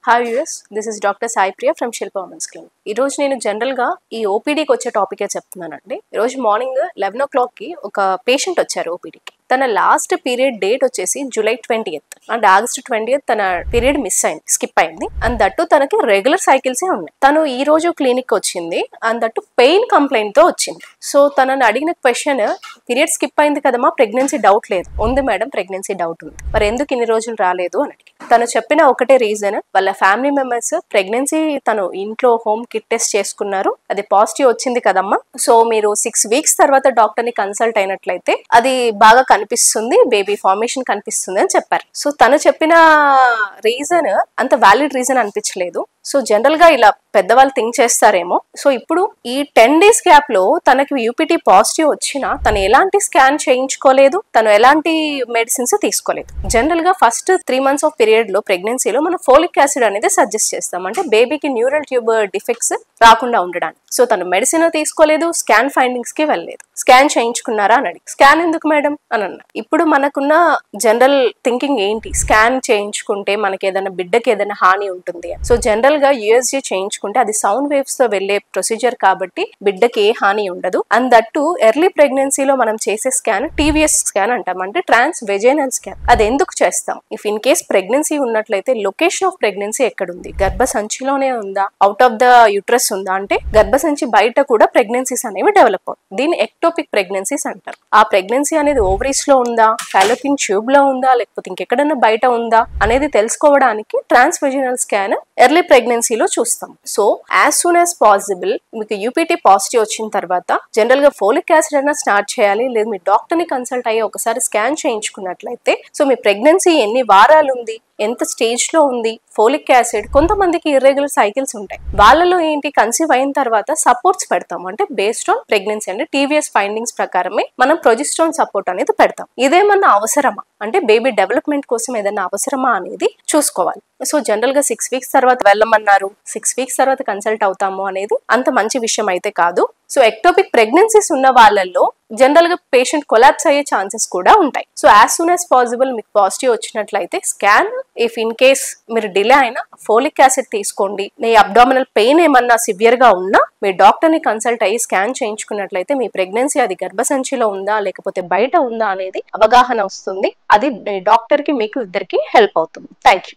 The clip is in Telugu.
Hi viewers, this is Dr. Sai Priya from Shilpa Women's Clinic. ఈ రోజు నేను జనరల్ గా ఈ ఓపీడీకి వచ్చే టాపికే చెప్తున్నానండి. ఈ రోజు మార్నింగ్ 11 o'clock కి ఒక పేషెంట్ వచ్చారు ఓపీడీకి. తన లాస్ట్ పీరియడ్ డేట్ వచ్చేసి July 20th and August 20th తన పీరియడ్ మిస్ అయింది, స్కిప్ అయింది. అండ్ దట్టు తనకి రెగ్యులర్ సైకిల్సే ఉన్నాయి. తను ఈ రోజు క్లినిక్ వచ్చింది అండ్ దట్టు పెయిన్ కంప్లైంట్ తో వచ్చింది. సో తనని అడిగిన క్వశ్చన్, పీరియడ్ స్కిప్ అయింది కదమ్మా, ప్రెగ్నెన్సీ డౌట్ లేదు. ఉంది మేడం, ప్రెగ్నెన్సీ డౌట్ ఉంది, మరి ఎందుకు ఇన్ని రోజులు రాలేదు అని అడిగి. తను చెప్పిన ఒకటే రీజన్, వాళ్ళ ఫ్యామిలీ మెంబర్స్ ప్రెగ్నెన్సీ తను ఇంట్లో హోమ్ కిట్ టెస్ట్ చేసుకున్నారు, అది పాజిటివ్ వచ్చింది కదమ్మా, సో మీరు 6 weeks తర్వాత డాక్టర్ ని కన్సల్ట్ అయినట్లయితే అది బాగా కనిపిస్తుంది, బేబీ ఫార్మేషన్ కనిపిస్తుంది అని చెప్పారు. సో తను చెప్పిన రీజన్ అంత వ్యాలిడ్ రీజన్ అనిపించలేదు. సో జనరల్ గా ఇలా పెద్దవాళ్ళు థింక్ చేస్తారేమో. సో ఇప్పుడు ఈ 10 days గ్యాప్ లో తనకి యూపీటీ పాజిటివ్ వచ్చినా తను ఎలాంటి స్కాన్ చేయించుకోలేదు, తను ఎలాంటి మెడిసిన్స్ తీసుకోలేదు. జనరల్ గా ఫస్ట్ 3 months ఆఫ్ పీరియడ్ లో ప్రెగ్నెన్సీలో మనం ఫోలిక్ యాసిడ్ అనేది సజెస్ట్ చేస్తాం, అంటే బేబీకి న్యూరల్ ట్యూబ్ డిఫెక్ట్స్ రాకుండా ఉండడానికి. సో తను మెడిసిన్ తీసుకోలేదు, స్కాన్ ఫైండింగ్స్ కి వెళ్ళలేదు. స్కాన్ చేయించుకున్నారా అని అడిగి, స్కాన్ ఎందుకు మేడం అని అన్నారు. ఇప్పుడు మనకున్న జనరల్ థింకింగ్ ఏంటి, స్కాన్ చేయించుకుంటే మనకి ఏదైనా బిడ్డకి ఏదైనా హాని ఉంటుంది. సో జనరల్ గా యూఎస్జీ చేయించుకుంటే అది సౌండ్ వేవ్స్ తో వెళ్లే ప్రొసీజర్ కాబట్టి బిడ్డకి ఏ హాని ఉండదు. అండ్ దట్టు ఎర్లీ ప్రెగ్నెన్సీలో మనం చేసే స్కాన్ టీవీఎస్ స్కాన్ అంటాం, అంటే ట్రాన్స్ వెజైనల్ స్కాన్. అది ఎందుకు చేస్తాం, ఇఫ్ ఇన్ కేస్ ప్రెగ్నెన్సీ ఉన్నట్లయితే లొకేషన్ ఆఫ్ ప్రెగ్నెన్సీ ఎక్కడుంది, గర్భసంచిలోనే ఉందా, అవుట్ ఆఫ్ ద యూట్రస్ ఉందా, అంటే గర్భసంచి బయట కూడా ప్రెగ్నెన్సీస్ అనేవి డెవలప్ అవుతాయి. దీన్ని ఎక్టోపిక్ ప్రెగ్నెన్సీస్ అంటారు. ఆ ప్రెగ్నెన్సీ అనేది ఓవరీస్ లో ఉందా, ఫాలోపియన్ ట్యూబ్ లో ఉందా, లేకపోతే ఇంకెక్కడన్నా బయట ఉందా అనేది తెలుసుకోవడానికి ట్రాన్స్ వెజైనల్ స్కాన్ ఎర్లీ ప్రెగ్నెన్సీలో చూస్తాం. So as soon as possible మీకు యూపీటీ పాజిటివ్ వచ్చిన తర్వాత జనరల్ గా ఫోలిక్ యాసిడ్ అయినా స్టార్ట్ చేయాలి, లేదు మీ డాక్టర్ ని కన్సల్ట్ అయ్యి ఒకసారి స్కాన్ చేయించుకున్నట్లయితే సో మీ ప్రెగ్నెన్సీ ఎన్ని వారాలు ఉంది, ఎంత స్టేజ్ లో ఉంది, ఫోలిక్ యాసిడ్. కొంతమందికి ఇర్రెగ్యులర్ సైకిల్స్ ఉంటాయి, వాళ్ళలో ఏంటి కన్సీవ్ అయిన తర్వాత సపోర్ట్స్ పెడతాం, అంటే బేస్డ్ ఆన్ ప్రెగ్నెన్సీ అంటే టీవీఎస్ ఫైండింగ్స్ ప్రకారమే మనం ప్రొజెస్ట్రాన్ సపోర్ట్ అనేది పెడతాం. ఇదేమన్నా అవసరమా, అంటే బేబీ డెవలప్మెంట్ కోసం ఏదైనా అవసరమా అనేది చూసుకోవాలి. సో జనరల్ గా 6 weeks తర్వాత వెళ్ళమన్నారు, 6 weeks తర్వాత కన్సల్ట్ అవుతాము అనేది అంత మంచి విషయం అయితే కాదు. సో ఎక్టోపిక్ ప్రెగ్నెన్సీస్ ఉన్న వాళ్ళల్లో జనరల్ గా పేషెంట్ కొలాప్స్ అయ్యే ఛాన్సెస్ కూడా ఉంటాయి. So as soon as possible మీకు పాజిటివ్ వచ్చినట్లయితే స్కాన్, ఇఫ్ ఇన్ కేస్ మీరు డిలే అయినా ఫోలిక్ యాసిడ్ తీసుకోండి. మీ అబ్డామినల్ పెయిన్ ఏమన్నా సివియర్ గా ఉన్నా మీ డాక్టర్ ని కన్సల్ట్ అయ్యి స్కాన్ చేయించుకున్నట్లయితే మీ ప్రెగ్నెన్సీ అది గర్భసంచిలో ఉందా లేకపోతే బయట ఉందా అనేది అవగాహన వస్తుంది. అది డాక్టర్ కి మీకు ఇద్దరికి హెల్ప్ అవుతుంది. Thank you.